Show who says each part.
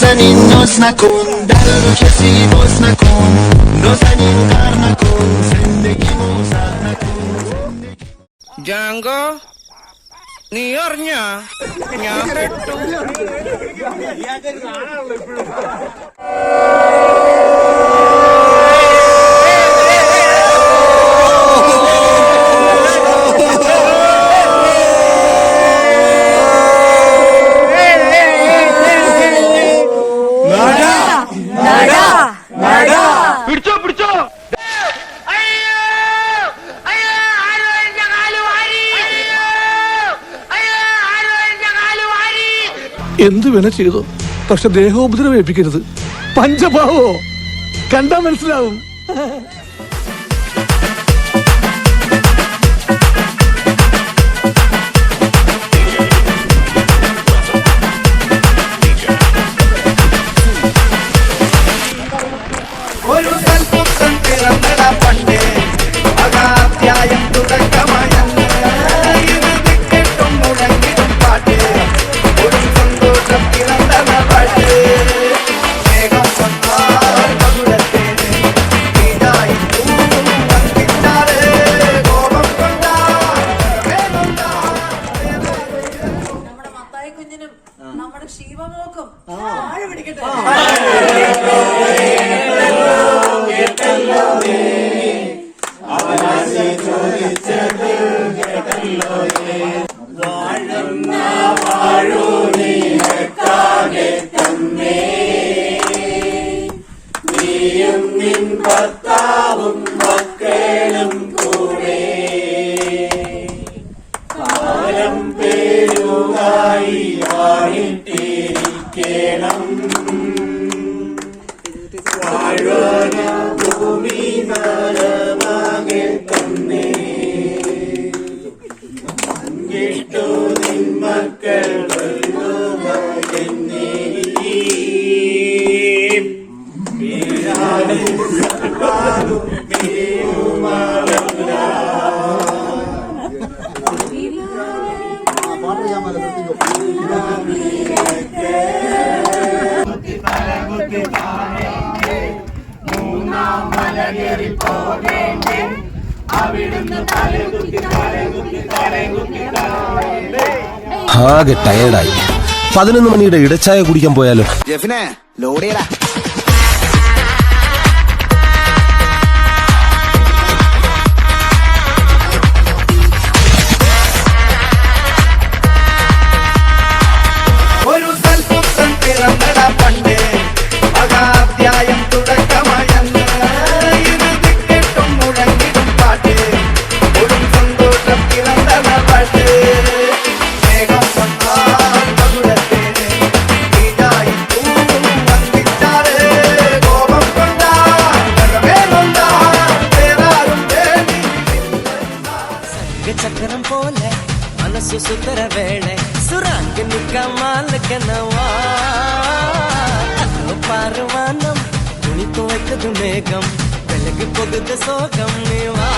Speaker 1: نازنین ناز نکن در رو کسی باز نکن نازنین در نکن زندگی موزر نکن
Speaker 2: Django Niornya nyampe tuh.
Speaker 3: പിടിച്ചോ
Speaker 4: എന്ത് വേണ ചെയ്തു, പക്ഷെ ദേഹോപദ്രവം ഏൽപ്പിക്കരുത്. പഞ്ചഭാവോ കണ്ടാ മനസ്സിലാവും.
Speaker 5: ഒരു കൽപ്പുത്തൻ പിറന്നട പണ്ടേ അകാധ്യായം തുടക്കമയന്ന് ഇത് വിക്കറ്റും മുഴങ്ങിടും പാട്ട് ഒരു സന്തോഷം പിറന്നട പാട്ട് മേഘം വന്നാൽ മധുരത്തേന് ഈടായി വന്നിട്ടാറ് കോപം കൊണ്ടാ
Speaker 6: നമ്മുടെ മത്തായി കുഞ്ഞിനും നമ്മുടെ ശിവമോക്കും വാഴ പിടിക്കട്ടെ.
Speaker 5: ഭർത്താവും മക്കളും കൂടെ കാലം പേരുമായി വാണിട്ടിരിക്കണം വാഴന ഭൂമി നരമാകെ തന്നെ പങ്കിട്ടു നിന്മക്കൾ
Speaker 7: ആകെ ടയേർഡായി. 11 മണിയുടെ ഇടച്ചായ കുടിക്കാൻ പോയാലോ?
Speaker 5: ജെഫിനെ ലോഡിയടാ. ഒരു സൽപുത്രൻ പിറന്നട പണ്ടേ അകാധ്യായം തുടക്കമയന്ന് ഇത് വിക്കറ്റും മുഴങ്ങിടും പാട്ട് ഒരു സന്തോഷം പിറന്നട പാട്ട് മേഘം വന്നാൽ മധുരത്തേന് ഈടായി വന്നിട്ടാറ് കോപം കൊണ്ടാ വേണുണ്ടാ വേറാരും
Speaker 8: ചക്രം പോലെ മനസ്സു സുന്ദര വേള സുറാങ്കനിക്കമാലക്കനവാ പാറുവാനം തുണി തുവയ്ക്കതു മേഘം വെലകി പൊതുത സോകം നീവാ